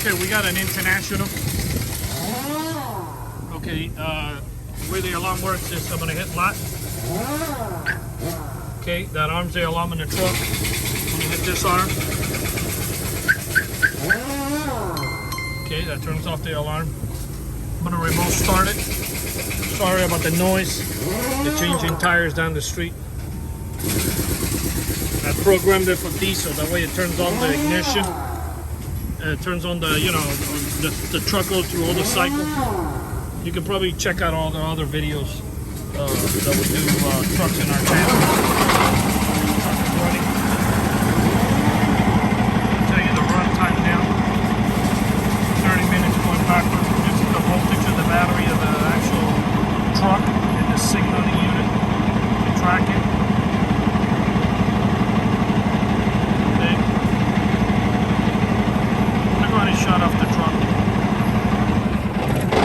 Okay, we got an International. Okay, the way the alarm works is I'm gonna hit lock. Okay, that arms the alarm in the truck. I'm gonna hit this arm. Okay, that turns off the alarm. I'm gonna remote start it. Sorry about the noise. They're changing tires down the street. I programmed it for diesel. That way it turns on the ignition. It turns on the, you know, the truck goes through all the cycle. You can probably check out all the other videos that we do trucks in our channel. I'll tell you the run time now. 30 minutes going backwards. This is the voltage of the battery of the actual truck and the signaling unit to track it. Okay. I'm going to shut off the truck.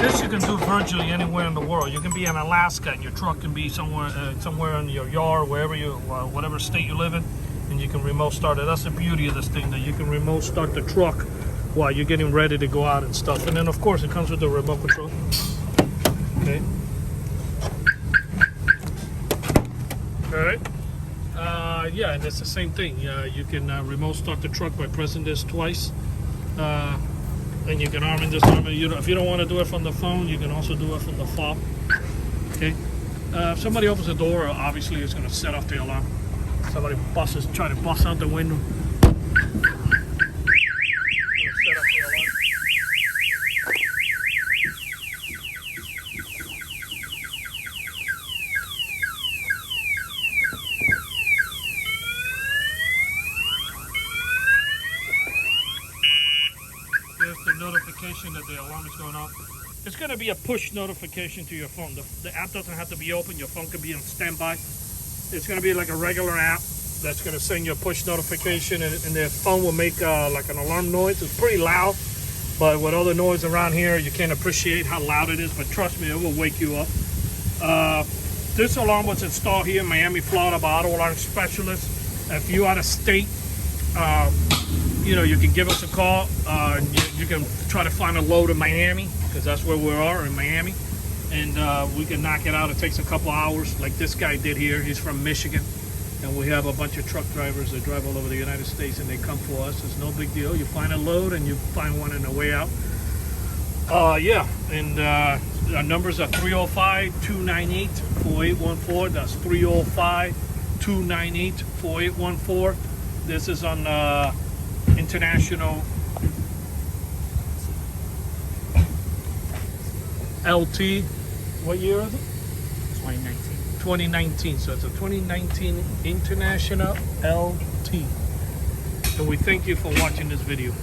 This you can do virtually anywhere in the world. You can be in Alaska and your truck can be somewhere in your yard, wherever you, whatever state you live in, and you can remote start it. That's the beauty of this thing, that you can remote start the truck while you're getting ready to go out and stuff. And then of course it comes with the remote control. Okay. All right. Yeah, and it's the same thing. You can remote start the truck by pressing this twice. And you can arm in this arm. If you don't want to do it from the phone, you can also do it from the fob. Okay. If somebody opens the door, obviously it's going to set off the alarm. Somebody try to bust out the window. Set off the alarm. There's the notification that the alarm is going off. It's going to be a push notification to your phone. The app doesn't have to be open. Your phone can be on standby. It's going to be like a regular app that's going to send you a push notification, and the phone will make like an alarm noise. It's pretty loud, but with all the noise around here, you can't appreciate how loud it is, but trust me, it will wake you up. This alarm was installed here in Miami, Florida by Auto Alarm Specialist. If you're out of state, you know, you can give us a call. You can try to find a load in Miami, because that's where we are, in Miami. And we can knock it out. It takes a couple hours, like this guy did here. He's from Michigan. And we have a bunch of truck drivers that drive all over the United States, and they come for us. It's no big deal. You find a load, and you find one on the way out. Yeah, and our numbers are 305-298-4814. That's 305-298-4814. This is on International LT. What year is it? 2019. 2019. So it's a 2019 International LT. And we thank you for watching this video.